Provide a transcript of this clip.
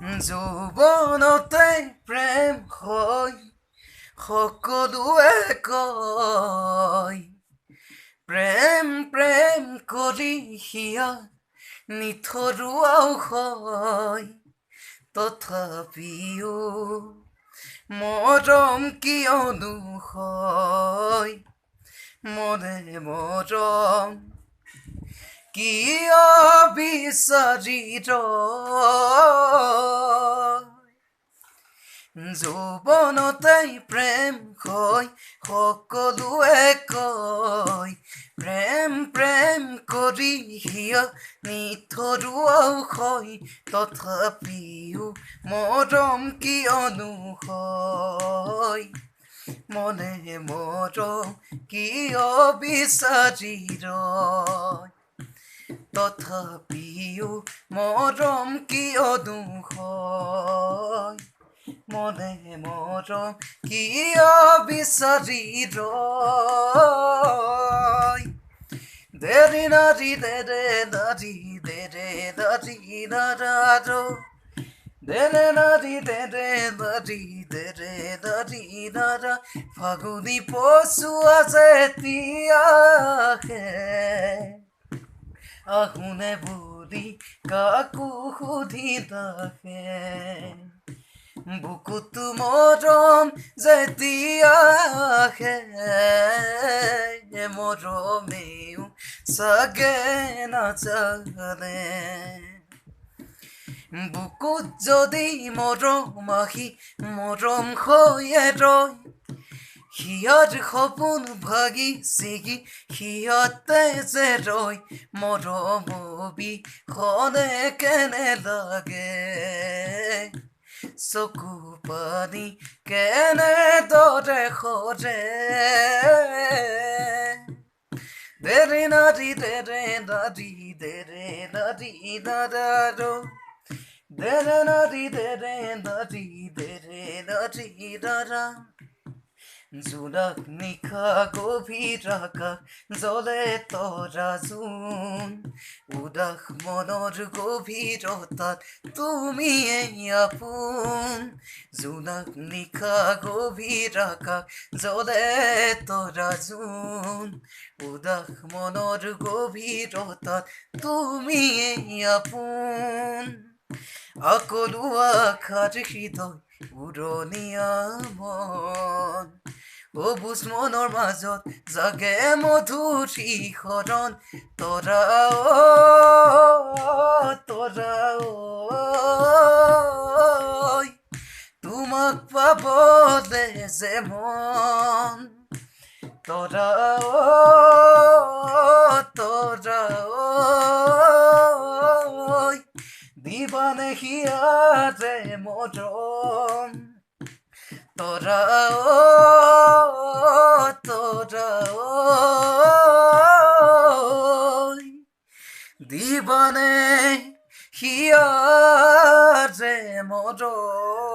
যৌৱনতে প্ৰেম হয় সকলোৱে কয় প্ৰেম প্ৰেম কৰি হিয়া নিথৰুৱাও হয় তথাপিও মৰম কিয়নো হয় মনে মৰম কিয় বিচাৰি যৌৱনতে প্ৰেম হয় সকলোৱে কয় প্ৰেম প্ৰেম কৰি হিয়া নিথৰুৱাও হয় তথাপিও মৰম কিয়নো হয় মনে মৰম কিয় বিচাৰি তথাপিও মৰম কিয়নো হয় মনে মৰম কিয় বিচাৰি দেৰি নাৰী দেৰে নাৰী দেৰে নাৰী নাৰাৰো দেৰে নাৰী দেৰে নাৰী দেৰে নাৰী নাৰা ফাগুনি পচুৱা যেতিয়াহে আহুনে বুঢ়ী কাকো সুধি নাহে বুকুতো মৰম যেতিয়া আহে মৰমেও চাগে নাজানে বুকুত যদি মৰম আহি মৰম হৈয়ে ৰয় হিয়াৰ সপোন ভাগি ছিগি হিয়াতে যে ৰয় মৰম অবিহনে কেনে লাগে চকু পানী কেনেদৰে সৰে দেৰে নাৰী দেৰে নাৰী দেৰে নাৰী নাৰাৰো দেৰে নাৰী দেৰে নাৰী দেৰে নাৰী নাৰা জোনাক নিশা গভীৰ আকাশ জ্বলে তৰা জোন উদাস মনৰ গভীৰতাত তুমি আপোন জোনাক নিশা গভীৰ আকাশ জ্বলে তৰা জোন উদাস মনৰ গভীৰতাত তুমি আপোন আকলো আশাৰ হৃদয় উৰণীয়া মন অবুজ মনৰ মাজত জাগে মধুৰ শিহৰণ তৰা তৰা তোমাক পাবলে যে মন তৰা তৰা দিবানে হিয়াৰে মৰম তৰা তৰা দিবানে হিয়াৰে মৰম